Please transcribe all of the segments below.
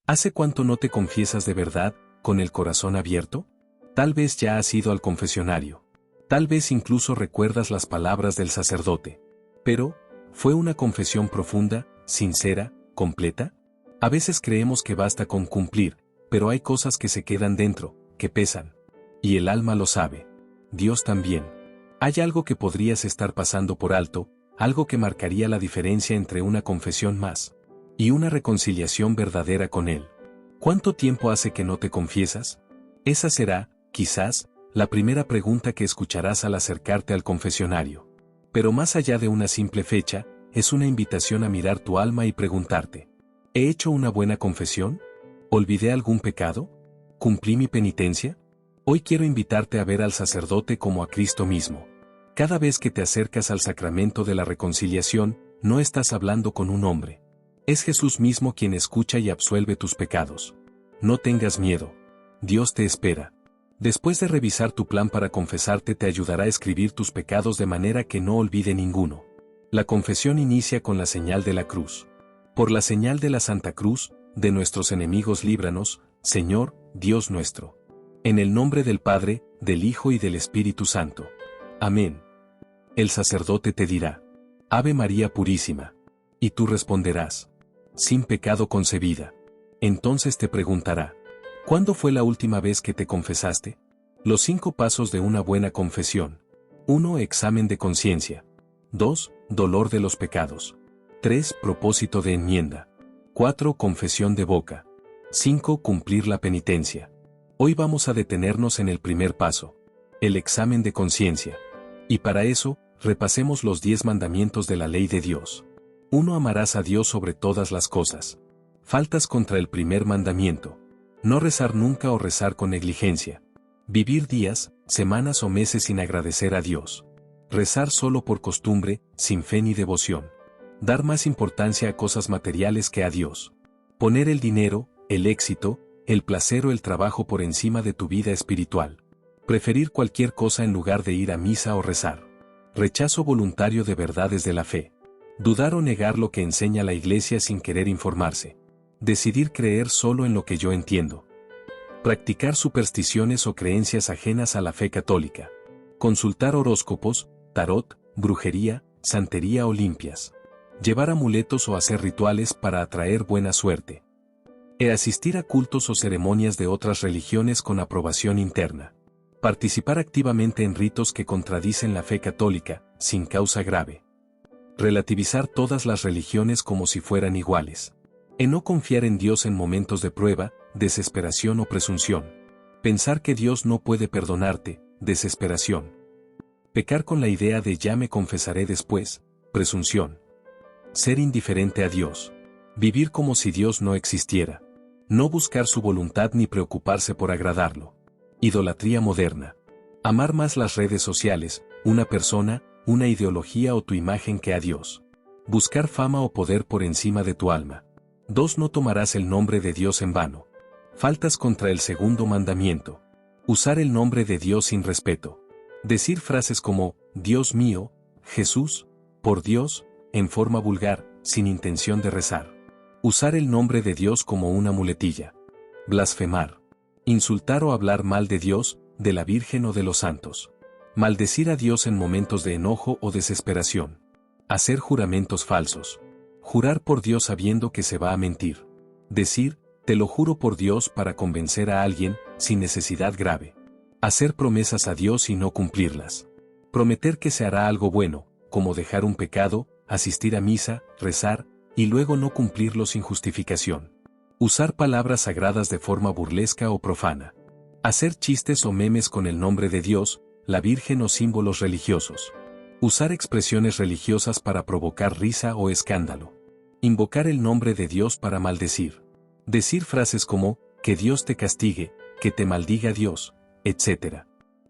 ¿Hace cuánto no te confiesas de verdad, con el corazón abierto? Tal vez ya has ido al confesionario. Tal vez incluso recuerdas las palabras del sacerdote. Pero, ¿fue una confesión profunda, sincera, completa? A veces creemos que basta con cumplir, pero hay cosas que se quedan dentro, que pesan. Y el alma lo sabe. Dios también. Hay algo que podrías estar pasando por alto, algo que marcaría la diferencia entre una confesión más y una reconciliación verdadera con Él. ¿Cuánto tiempo hace que no te confiesas? Esa será, quizás, la primera pregunta que escucharás al acercarte al confesionario. Pero más allá de una simple fecha, es una invitación a mirar tu alma y preguntarte: ¿he hecho una buena confesión? ¿Olvidé algún pecado? ¿Cumplí mi penitencia? Hoy quiero invitarte a ver al sacerdote como a Cristo mismo. Cada vez que te acercas al sacramento de la reconciliación, no estás hablando con un hombre. Es Jesús mismo quien escucha y absuelve tus pecados. No tengas miedo. Dios te espera. Después de revisar tu plan para confesarte, te ayudará a escribir tus pecados de manera que no olvide ninguno. La confesión inicia con la señal de la cruz. Por la señal de la Santa Cruz, de nuestros enemigos líbranos, Señor, Dios nuestro. En el nombre del Padre, del Hijo y del Espíritu Santo. Amén. El sacerdote te dirá: Ave María Purísima. Y tú responderás: sin pecado concebida. Entonces te preguntará: ¿cuándo fue la última vez que te confesaste? Los 5 pasos de una buena confesión. 1. Examen de conciencia. 2. Dolor de los pecados. 3. Propósito de enmienda. 4. Confesión de boca. 5. Cumplir la penitencia. Hoy vamos a detenernos en el primer paso, el examen de conciencia. Y para eso, repasemos los 10 mandamientos de la ley de Dios. 1. Amarás a Dios sobre todas las cosas. Faltas contra el primer mandamiento. No rezar nunca o rezar con negligencia. Vivir días, semanas o meses sin agradecer a Dios. Rezar solo por costumbre, sin fe ni devoción. Dar más importancia a cosas materiales que a Dios. Poner el dinero, el éxito, el placer o el trabajo por encima de tu vida espiritual. Preferir cualquier cosa en lugar de ir a misa o rezar. Rechazo voluntario de verdades de la fe. Dudar o negar lo que enseña la Iglesia sin querer informarse. Decidir creer solo en lo que yo entiendo. Practicar supersticiones o creencias ajenas a la fe católica. Consultar horóscopos, tarot, brujería, santería o limpias. Llevar amuletos o hacer rituales para atraer buena suerte. Asistir a cultos o ceremonias de otras religiones con aprobación interna. Participar activamente en ritos que contradicen la fe católica, sin causa grave. Relativizar todas las religiones como si fueran iguales. No confiar en Dios en momentos de prueba, desesperación o presunción. Pensar que Dios no puede perdonarte, desesperación. Pecar con la idea de ya me confesaré después, presunción. Ser indiferente a Dios. Vivir como si Dios no existiera. No buscar su voluntad ni preocuparse por agradarlo. Idolatría moderna. Amar más las redes sociales, una persona, una ideología o tu imagen que a Dios. Buscar fama o poder por encima de tu alma. 2. No tomarás el nombre de Dios en vano. Faltas contra el segundo mandamiento. Usar el nombre de Dios sin respeto. Decir frases como, Dios mío, Jesús, por Dios, en forma vulgar, sin intención de rezar. Usar el nombre de Dios como una muletilla. Blasfemar. Insultar o hablar mal de Dios, de la Virgen o de los santos. Maldecir a Dios en momentos de enojo o desesperación. Hacer juramentos falsos. Jurar por Dios sabiendo que se va a mentir. Decir, te lo juro por Dios para convencer a alguien, sin necesidad grave. Hacer promesas a Dios y no cumplirlas. Prometer que se hará algo bueno, como dejar un pecado, asistir a misa, rezar, y luego no cumplirlo sin justificación. Usar palabras sagradas de forma burlesca o profana. Hacer chistes o memes con el nombre de Dios, la Virgen o símbolos religiosos. Usar expresiones religiosas para provocar risa o escándalo. Invocar el nombre de Dios para maldecir. Decir frases como, que Dios te castigue, que te maldiga Dios, etc.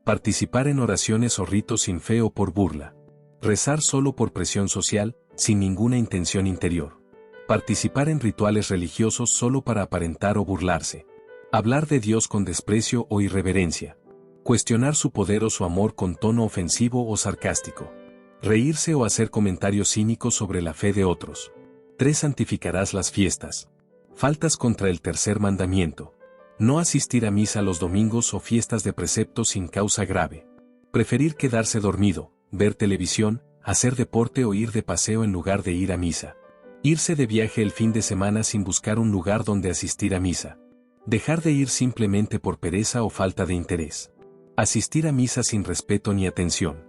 Participar en oraciones o ritos sin fe o por burla. Rezar solo por presión social, sin ninguna intención interior. Participar en rituales religiosos solo para aparentar o burlarse. Hablar de Dios con desprecio o irreverencia. Cuestionar su poder o su amor con tono ofensivo o sarcástico. Reírse o hacer comentarios cínicos sobre la fe de otros. 3. Santificarás las fiestas. Faltas contra el tercer mandamiento. No asistir a misa los domingos o fiestas de precepto sin causa grave. Preferir quedarse dormido, ver televisión, hacer deporte o ir de paseo en lugar de ir a misa. Irse de viaje el fin de semana sin buscar un lugar donde asistir a misa. Dejar de ir simplemente por pereza o falta de interés. Asistir a misa sin respeto ni atención.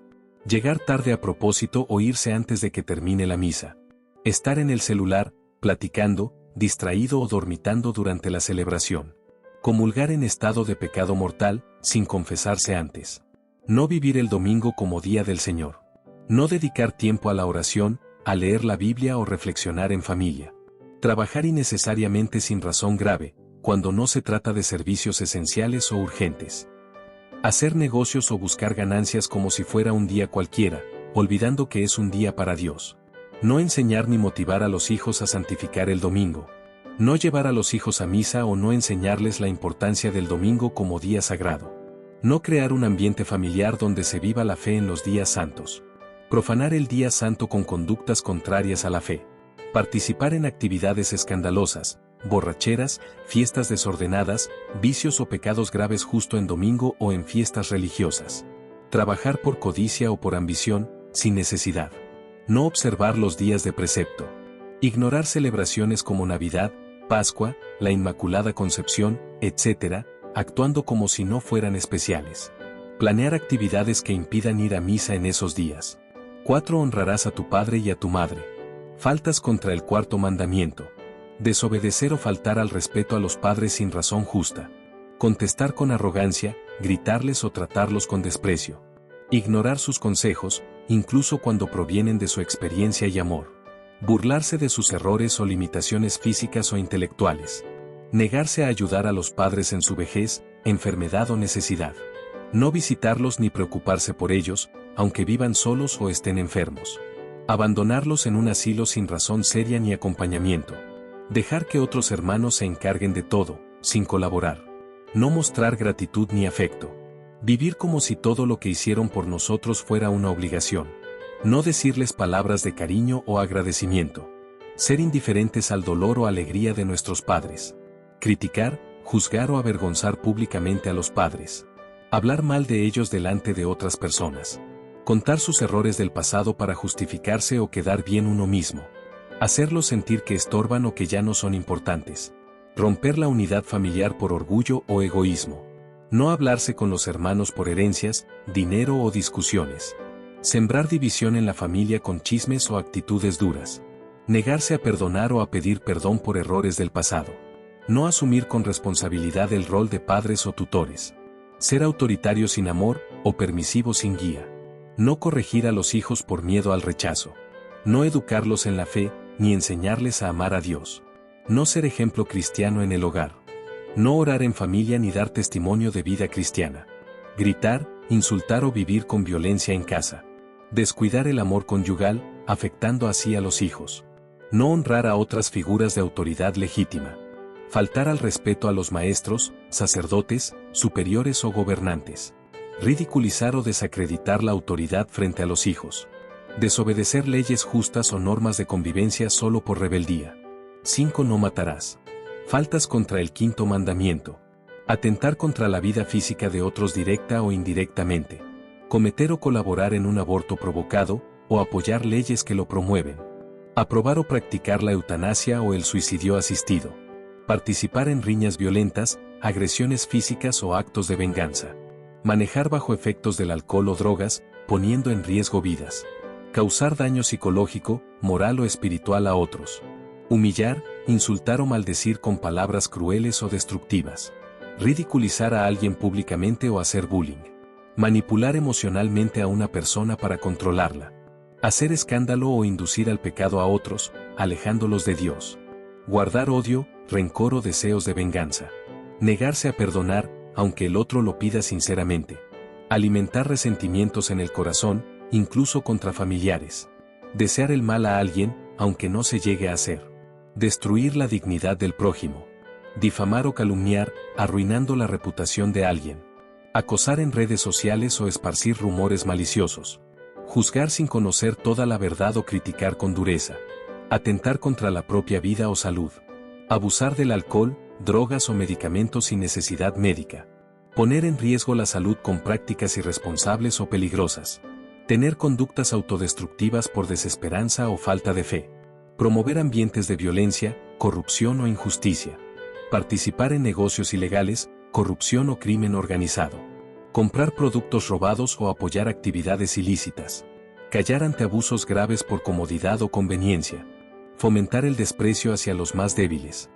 Llegar tarde a propósito o irse antes de que termine la misa. Estar en el celular, platicando, distraído o dormitando durante la celebración. Comulgar en estado de pecado mortal, sin confesarse antes. No vivir el domingo como día del Señor. No dedicar tiempo a la oración, a leer la Biblia o reflexionar en familia. Trabajar innecesariamente sin razón grave, cuando no se trata de servicios esenciales o urgentes. Hacer negocios o buscar ganancias como si fuera un día cualquiera, olvidando que es un día para Dios. No enseñar ni motivar a los hijos a santificar el domingo. No llevar a los hijos a misa o no enseñarles la importancia del domingo como día sagrado. No crear un ambiente familiar donde se viva la fe en los días santos. Profanar el día santo con conductas contrarias a la fe. Participar en actividades escandalosas, borracheras, fiestas desordenadas, vicios o pecados graves justo en domingo o en fiestas religiosas. Trabajar por codicia o por ambición, sin necesidad. No observar los días de precepto. Ignorar celebraciones como Navidad, Pascua, la Inmaculada Concepción, etc., actuando como si no fueran especiales. Planear actividades que impidan ir a misa en esos días. 4. Honrarás a tu padre y a tu madre. Faltas contra el cuarto mandamiento. Desobedecer o faltar al respeto a los padres sin razón justa. Contestar con arrogancia, gritarles o tratarlos con desprecio. Ignorar sus consejos, incluso cuando provienen de su experiencia y amor. Burlarse de sus errores o limitaciones físicas o intelectuales. Negarse a ayudar a los padres en su vejez, enfermedad o necesidad. No visitarlos ni preocuparse por ellos, aunque vivan solos o estén enfermos. Abandonarlos en un asilo sin razón seria ni acompañamiento. Dejar que otros hermanos se encarguen de todo, sin colaborar. No mostrar gratitud ni afecto. Vivir como si todo lo que hicieron por nosotros fuera una obligación. No decirles palabras de cariño o agradecimiento. Ser indiferentes al dolor o alegría de nuestros padres. Criticar, juzgar o avergonzar públicamente a los padres. Hablar mal de ellos delante de otras personas. Contar sus errores del pasado para justificarse o quedar bien uno mismo. Hacerlos sentir que estorban o que ya no son importantes. Romper la unidad familiar por orgullo o egoísmo. No hablarse con los hermanos por herencias, dinero o discusiones. Sembrar división en la familia con chismes o actitudes duras. Negarse a perdonar o a pedir perdón por errores del pasado. No asumir con responsabilidad el rol de padres o tutores. Ser autoritario sin amor o permisivo sin guía. No corregir a los hijos por miedo al rechazo. No educarlos en la fe, ni enseñarles a amar a Dios. No ser ejemplo cristiano en el hogar. No orar en familia ni dar testimonio de vida cristiana. Gritar, insultar o vivir con violencia en casa. Descuidar el amor conyugal, afectando así a los hijos. No honrar a otras figuras de autoridad legítima. Faltar al respeto a los maestros, sacerdotes, superiores o gobernantes. Ridiculizar o desacreditar la autoridad frente a los hijos. Desobedecer leyes justas o normas de convivencia solo por rebeldía. 5. No matarás. Faltas contra el quinto mandamiento. Atentar contra la vida física de otros directa o indirectamente. Cometer o colaborar en un aborto provocado, o apoyar leyes que lo promueven. Aprobar o practicar la eutanasia o el suicidio asistido. Participar en riñas violentas, agresiones físicas o actos de venganza. Manejar bajo efectos del alcohol o drogas, poniendo en riesgo vidas. Causar daño psicológico, moral o espiritual a otros. Humillar, insultar o maldecir con palabras crueles o destructivas. Ridiculizar a alguien públicamente o hacer bullying. Manipular emocionalmente a una persona para controlarla. Hacer escándalo o inducir al pecado a otros, alejándolos de Dios. Guardar odio, rencor o deseos de venganza. Negarse a perdonar, aunque el otro lo pida sinceramente. Alimentar resentimientos en el corazón, incluso contra familiares. Desear el mal a alguien, aunque no se llegue a hacer. Destruir la dignidad del prójimo. Difamar o calumniar, arruinando la reputación de alguien. Acosar en redes sociales o esparcir rumores maliciosos. Juzgar sin conocer toda la verdad o criticar con dureza. Atentar contra la propia vida o salud. Abusar del alcohol, drogas o medicamentos sin necesidad médica. Poner en riesgo la salud con prácticas irresponsables o peligrosas. Tener conductas autodestructivas por desesperanza o falta de fe. Promover ambientes de violencia, corrupción o injusticia. Participar en negocios ilegales, corrupción o crimen organizado. Comprar productos robados o apoyar actividades ilícitas. Callar ante abusos graves por comodidad o conveniencia. Fomentar el desprecio hacia los más débiles.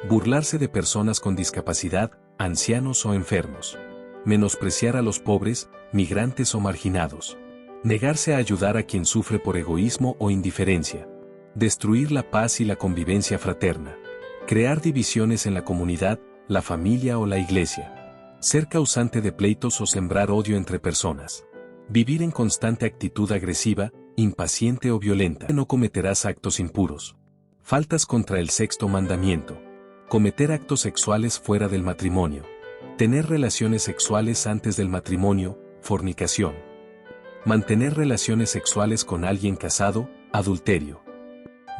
Burlarse de personas con discapacidad, ancianos o enfermos. Menospreciar a los pobres, migrantes o marginados. Negarse a ayudar a quien sufre por egoísmo o indiferencia. Destruir la paz y la convivencia fraterna. Crear divisiones en la comunidad, la familia o la iglesia. Ser causante de pleitos o sembrar odio entre personas. Vivir en constante actitud agresiva, impaciente o violenta. No cometerás actos impuros. Faltas contra el sexto mandamiento. Cometer actos sexuales fuera del matrimonio. Tener relaciones sexuales antes del matrimonio, fornicación. Mantener relaciones sexuales con alguien casado, adulterio.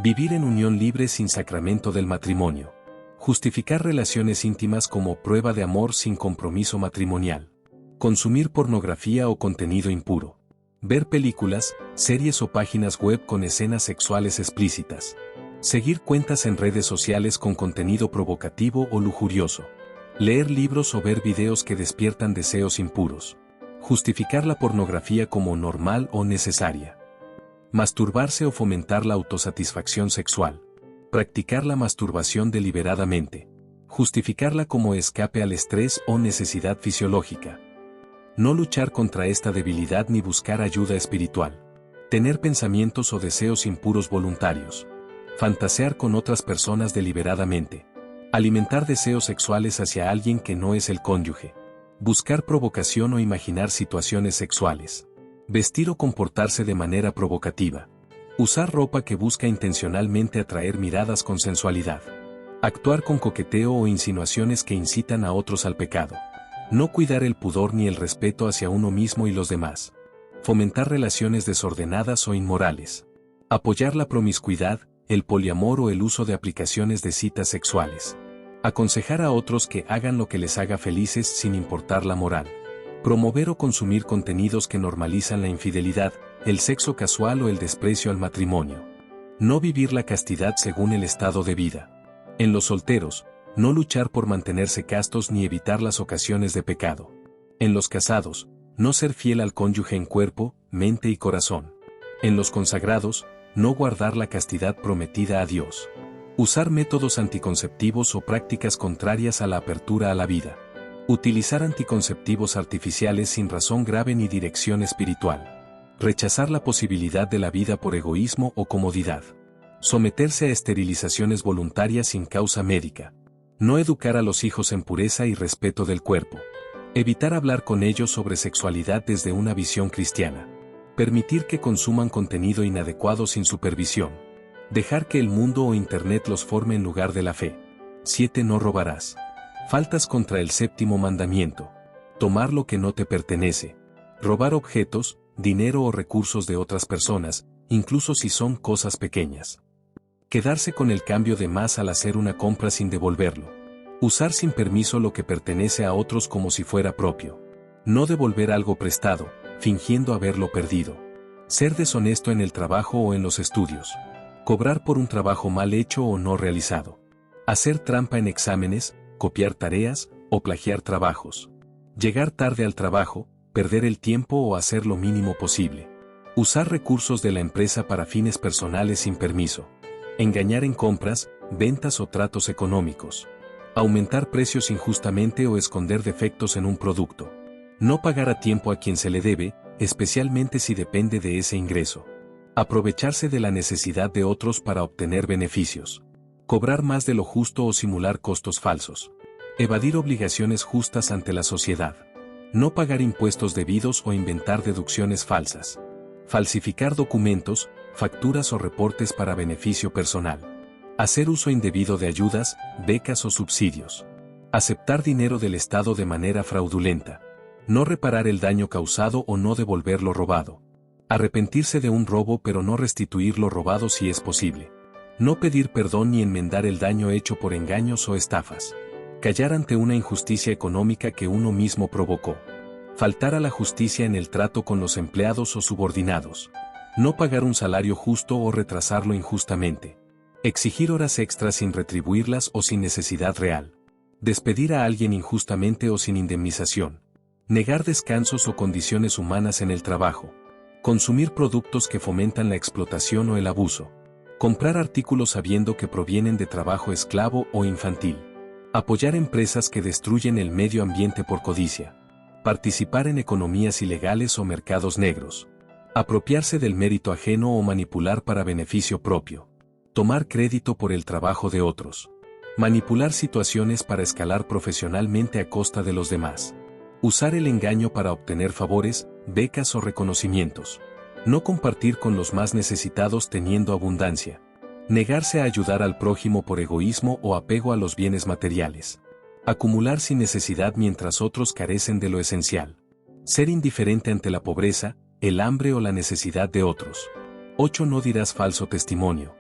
Vivir en unión libre sin sacramento del matrimonio. Justificar relaciones íntimas como prueba de amor sin compromiso matrimonial. Consumir pornografía o contenido impuro. Ver películas, series o páginas web con escenas sexuales explícitas. Seguir cuentas en redes sociales con contenido provocativo o lujurioso. Leer libros o ver videos que despiertan deseos impuros. Justificar la pornografía como normal o necesaria. Masturbarse o fomentar la autosatisfacción sexual. Practicar la masturbación deliberadamente. Justificarla como escape al estrés o necesidad fisiológica. No luchar contra esta debilidad ni buscar ayuda espiritual. Tener pensamientos o deseos impuros voluntarios. Fantasear con otras personas deliberadamente. Alimentar deseos sexuales hacia alguien que no es el cónyuge. Buscar provocación o imaginar situaciones sexuales. Vestir o comportarse de manera provocativa. Usar ropa que busca intencionalmente atraer miradas con sensualidad. Actuar con coqueteo o insinuaciones que incitan a otros al pecado. No cuidar el pudor ni el respeto hacia uno mismo y los demás. Fomentar relaciones desordenadas o inmorales. Apoyar la promiscuidad, el poliamor o el uso de aplicaciones de citas sexuales. Aconsejar a otros que hagan lo que les haga felices sin importar la moral. Promover o consumir contenidos que normalizan la infidelidad, el sexo casual o el desprecio al matrimonio. No vivir la castidad según el estado de vida. En los solteros, no luchar por mantenerse castos ni evitar las ocasiones de pecado. En los casados, no ser fiel al cónyuge en cuerpo, mente y corazón. En los consagrados, no guardar la castidad prometida a Dios. Usar métodos anticonceptivos o prácticas contrarias a la apertura a la vida. Utilizar anticonceptivos artificiales sin razón grave ni dirección espiritual. Rechazar la posibilidad de la vida por egoísmo o comodidad. Someterse a esterilizaciones voluntarias sin causa médica. No educar a los hijos en pureza y respeto del cuerpo. Evitar hablar con ellos sobre sexualidad desde una visión cristiana. Permitir que consuman contenido inadecuado sin supervisión. Dejar que el mundo o Internet los forme en lugar de la fe. 7. No robarás. Faltas contra el séptimo mandamiento. Tomar lo que no te pertenece. Robar objetos, dinero o recursos de otras personas, incluso si son cosas pequeñas. Quedarse con el cambio de más al hacer una compra sin devolverlo. Usar sin permiso lo que pertenece a otros como si fuera propio. No devolver algo prestado, fingiendo haberlo perdido. Ser deshonesto en el trabajo o en los estudios. Cobrar por un trabajo mal hecho o no realizado. Hacer trampa en exámenes, copiar tareas, o plagiar trabajos. Llegar tarde al trabajo, perder el tiempo o hacer lo mínimo posible. Usar recursos de la empresa para fines personales sin permiso. Engañar en compras, ventas o tratos económicos. Aumentar precios injustamente o esconder defectos en un producto. No pagar a tiempo a quien se le debe, especialmente si depende de ese ingreso. Aprovecharse de la necesidad de otros para obtener beneficios. Cobrar más de lo justo o simular costos falsos. Evadir obligaciones justas ante la sociedad. No pagar impuestos debidos o inventar deducciones falsas. Falsificar documentos, facturas o reportes para beneficio personal. Hacer uso indebido de ayudas, becas o subsidios. Aceptar dinero del Estado de manera fraudulenta. No reparar el daño causado o no devolver lo robado. Arrepentirse de un robo pero no restituir lo robado si es posible. No pedir perdón ni enmendar el daño hecho por engaños o estafas. Callar ante una injusticia económica que uno mismo provocó. Faltar a la justicia en el trato con los empleados o subordinados. No pagar un salario justo o retrasarlo injustamente. Exigir horas extras sin retribuirlas o sin necesidad real. Despedir a alguien injustamente o sin indemnización. Negar descansos o condiciones humanas en el trabajo. Consumir productos que fomentan la explotación o el abuso. Comprar artículos sabiendo que provienen de trabajo esclavo o infantil. Apoyar empresas que destruyen el medio ambiente por codicia. Participar en economías ilegales o mercados negros. Apropiarse del mérito ajeno o manipular para beneficio propio. Tomar crédito por el trabajo de otros. Manipular situaciones para escalar profesionalmente a costa de los demás. Usar el engaño para obtener favores, becas o reconocimientos. No compartir con los más necesitados teniendo abundancia. Negarse a ayudar al prójimo por egoísmo o apego a los bienes materiales. Acumular sin necesidad mientras otros carecen de lo esencial. Ser indiferente ante la pobreza, el hambre o la necesidad de otros. 8. No dirás falso testimonio.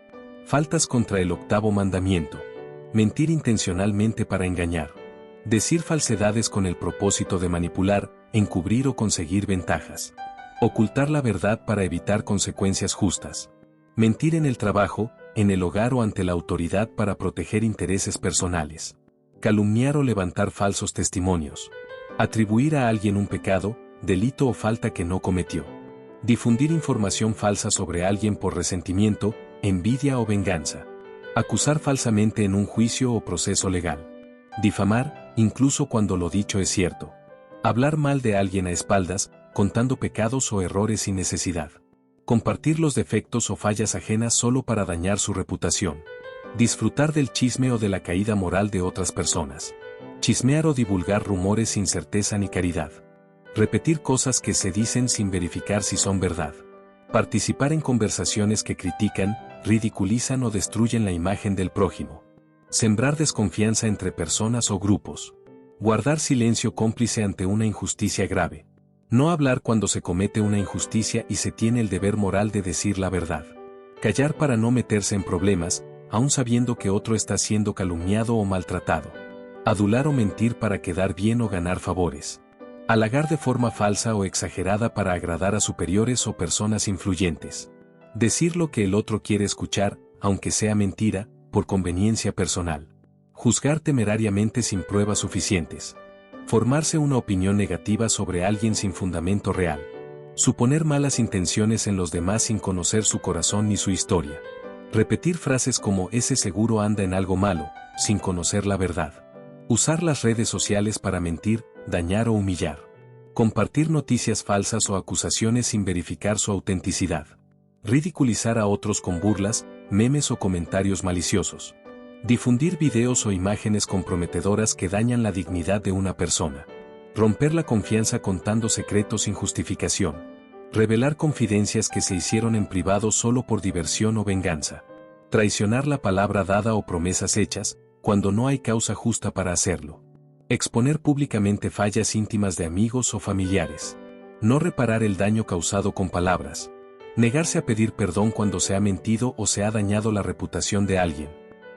Faltas contra el 8º mandamiento. Mentir intencionalmente para engañar. Decir falsedades con el propósito de manipular, encubrir o conseguir ventajas. Ocultar la verdad para evitar consecuencias justas. Mentir en el trabajo, en el hogar o ante la autoridad para proteger intereses personales. Calumniar o levantar falsos testimonios. Atribuir a alguien un pecado, delito o falta que no cometió. Difundir información falsa sobre alguien por resentimiento, envidia o venganza. Acusar falsamente en un juicio o proceso legal. Difamar, incluso cuando lo dicho es cierto. Hablar mal de alguien a espaldas, contando pecados o errores sin necesidad. Compartir los defectos o fallas ajenas solo para dañar su reputación. Disfrutar del chisme o de la caída moral de otras personas. Chismear o divulgar rumores sin certeza ni caridad. Repetir cosas que se dicen sin verificar si son verdad. Participar en conversaciones que critican, ridiculizan o destruyen la imagen del prójimo. Sembrar desconfianza entre personas o grupos. Guardar silencio cómplice ante una injusticia grave. No hablar cuando se comete una injusticia y se tiene el deber moral de decir la verdad. Callar para no meterse en problemas, aun sabiendo que otro está siendo calumniado o maltratado. Adular o mentir para quedar bien o ganar favores. Halagar de forma falsa o exagerada para agradar a superiores o personas influyentes. Decir lo que el otro quiere escuchar, aunque sea mentira, por conveniencia personal. Juzgar temerariamente sin pruebas suficientes. Formarse una opinión negativa sobre alguien sin fundamento real. Suponer malas intenciones en los demás sin conocer su corazón ni su historia. Repetir frases como ese seguro anda en algo malo, sin conocer la verdad. Usar las redes sociales para mentir, dañar o humillar. Compartir noticias falsas o acusaciones sin verificar su autenticidad. Ridiculizar a otros con burlas, memes o comentarios maliciosos. Difundir videos o imágenes comprometedoras que dañan la dignidad de una persona. Romper la confianza contando secretos sin justificación. Revelar confidencias que se hicieron en privado solo por diversión o venganza. Traicionar la palabra dada o promesas hechas, cuando no hay causa justa para hacerlo. Exponer públicamente fallas íntimas de amigos o familiares. No reparar el daño causado con palabras. Negarse a pedir perdón cuando se ha mentido o se ha dañado la reputación de alguien.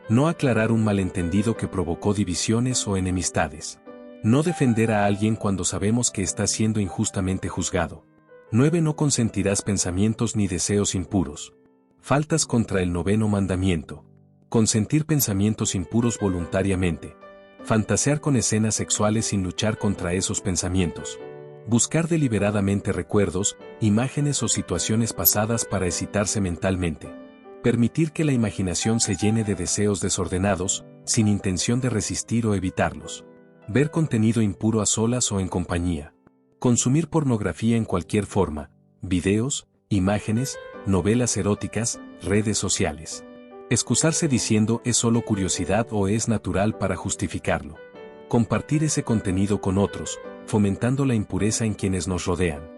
No aclarar un malentendido que provocó divisiones o enemistades. No defender a alguien cuando sabemos que está siendo injustamente juzgado. 9. No consentirás pensamientos ni deseos impuros. Faltas contra el 9º mandamiento. Consentir pensamientos impuros voluntariamente. Fantasear con escenas sexuales sin luchar contra esos pensamientos. Buscar deliberadamente recuerdos, imágenes o situaciones pasadas para excitarse mentalmente. Permitir que la imaginación se llene de deseos desordenados, sin intención de resistir o evitarlos. Ver contenido impuro a solas o en compañía. Consumir pornografía en cualquier forma, videos, imágenes, novelas eróticas, redes sociales. Excusarse diciendo es solo curiosidad o es natural para justificarlo. Compartir ese contenido con otros, fomentando la impureza en quienes nos rodean.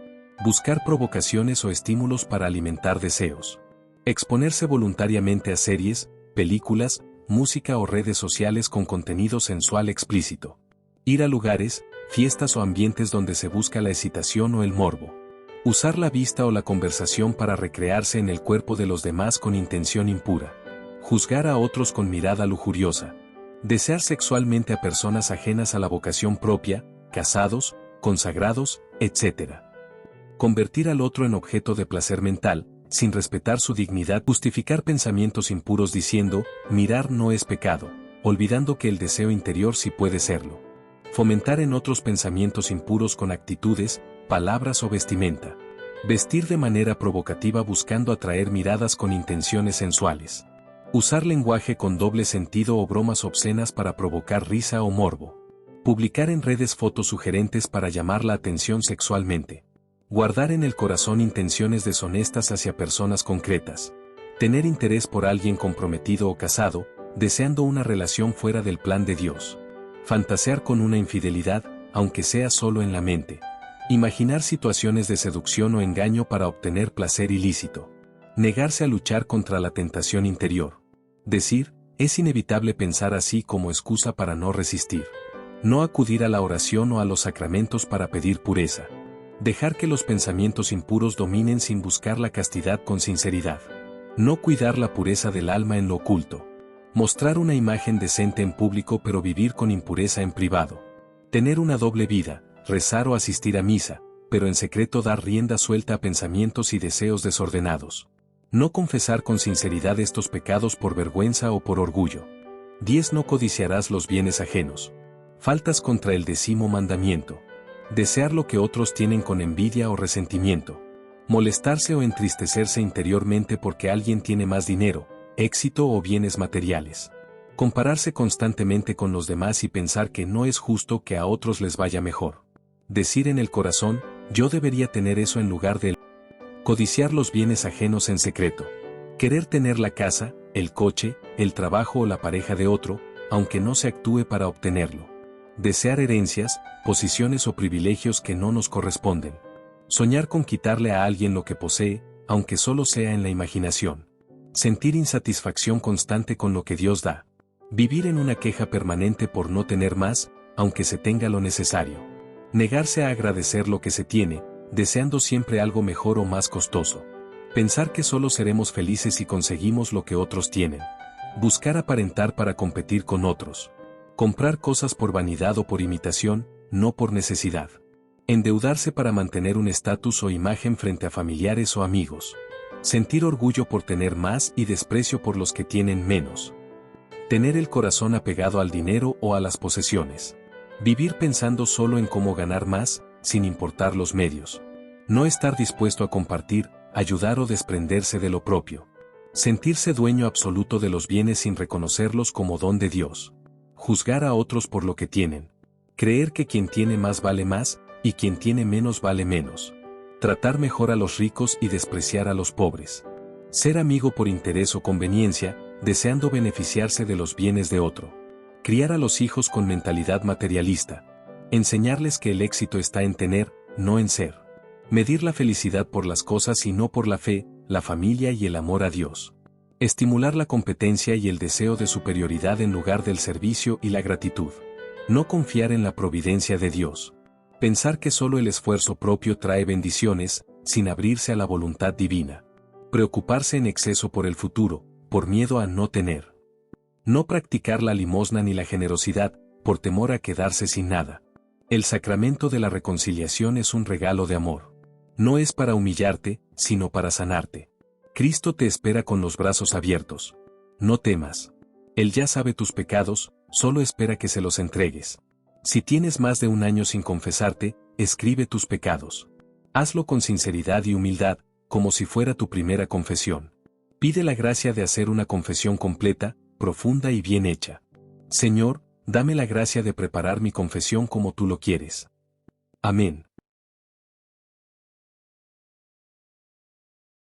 Buscar provocaciones o estímulos para alimentar deseos. Exponerse voluntariamente a series, películas, música o redes sociales con contenido sensual explícito. Ir a lugares, fiestas o ambientes donde se busca la excitación o el morbo. Usar la vista o la conversación para recrearse en el cuerpo de los demás con intención impura. Juzgar a otros con mirada lujuriosa. Desear sexualmente a personas ajenas a la vocación propia, casados, consagrados, etc. Convertir al otro en objeto de placer mental, sin respetar su dignidad. Justificar pensamientos impuros diciendo, mirar no es pecado, olvidando que el deseo interior sí puede serlo. Fomentar en otros pensamientos impuros con actitudes, palabras o vestimenta. Vestir de manera provocativa buscando atraer miradas con intenciones sensuales. Usar lenguaje con doble sentido o bromas obscenas para provocar risa o morbo. Publicar en redes fotos sugerentes para llamar la atención sexualmente. Guardar en el corazón intenciones deshonestas hacia personas concretas. Tener interés por alguien comprometido o casado, deseando una relación fuera del plan de Dios. Fantasear con una infidelidad, aunque sea solo en la mente. Imaginar situaciones de seducción o engaño para obtener placer ilícito. Negarse a luchar contra la tentación interior. Decir, es inevitable pensar así como excusa para no resistir. No acudir a la oración o a los sacramentos para pedir pureza. Dejar que los pensamientos impuros dominen sin buscar la castidad con sinceridad. No cuidar la pureza del alma en lo oculto. Mostrar una imagen decente en público pero vivir con impureza en privado. Tener una doble vida, rezar o asistir a misa, pero en secreto dar rienda suelta a pensamientos y deseos desordenados. No confesar con sinceridad estos pecados por vergüenza o por orgullo. 10. No codiciarás los bienes ajenos. Faltas contra el 10º mandamiento. Desear lo que otros tienen con envidia o resentimiento. Molestarse o entristecerse interiormente porque alguien tiene más dinero, éxito o bienes materiales. Compararse constantemente con los demás y pensar que no es justo que a otros les vaya mejor. Decir en el corazón, yo debería tener eso en lugar de él. Codiciar los bienes ajenos en secreto. Querer tener la casa, el coche, el trabajo o la pareja de otro, aunque no se actúe para obtenerlo. Desear herencias, posiciones o privilegios que no nos corresponden. Soñar con quitarle a alguien lo que posee, aunque solo sea en la imaginación. Sentir insatisfacción constante con lo que Dios da. Vivir en una queja permanente por no tener más, aunque se tenga lo necesario. Negarse a agradecer lo que se tiene, deseando siempre algo mejor o más costoso. Pensar que solo seremos felices si conseguimos lo que otros tienen. Buscar aparentar para competir con otros. Comprar cosas por vanidad o por imitación, no por necesidad. Endeudarse para mantener un estatus o imagen frente a familiares o amigos. Sentir orgullo por tener más y desprecio por los que tienen menos. Tener el corazón apegado al dinero o a las posesiones. Vivir pensando solo en cómo ganar más, sin importar los medios. No estar dispuesto a compartir, ayudar o desprenderse de lo propio. Sentirse dueño absoluto de los bienes sin reconocerlos como don de Dios. Juzgar a otros por lo que tienen. Creer que quien tiene más vale más, y quien tiene menos vale menos. Tratar mejor a los ricos y despreciar a los pobres. Ser amigo por interés o conveniencia, deseando beneficiarse de los bienes de otro. Criar a los hijos con mentalidad materialista. Enseñarles que el éxito está en tener, no en ser. Medir la felicidad por las cosas y no por la fe, la familia y el amor a Dios. Estimular la competencia y el deseo de superioridad en lugar del servicio y la gratitud. No confiar en la providencia de Dios. Pensar que solo el esfuerzo propio trae bendiciones, sin abrirse a la voluntad divina. Preocuparse en exceso por el futuro, por miedo a no tener. No practicar la limosna ni la generosidad, por temor a quedarse sin nada. El sacramento de la reconciliación es un regalo de amor. No es para humillarte, sino para sanarte. Cristo te espera con los brazos abiertos. No temas. Él ya sabe tus pecados, solo espera que se los entregues. Si tienes más de un año sin confesarte, escribe tus pecados. Hazlo con sinceridad y humildad, como si fuera tu primera confesión. Pide la gracia de hacer una confesión completa, profunda y bien hecha. Señor, dame la gracia de preparar mi confesión como tú lo quieres. Amén.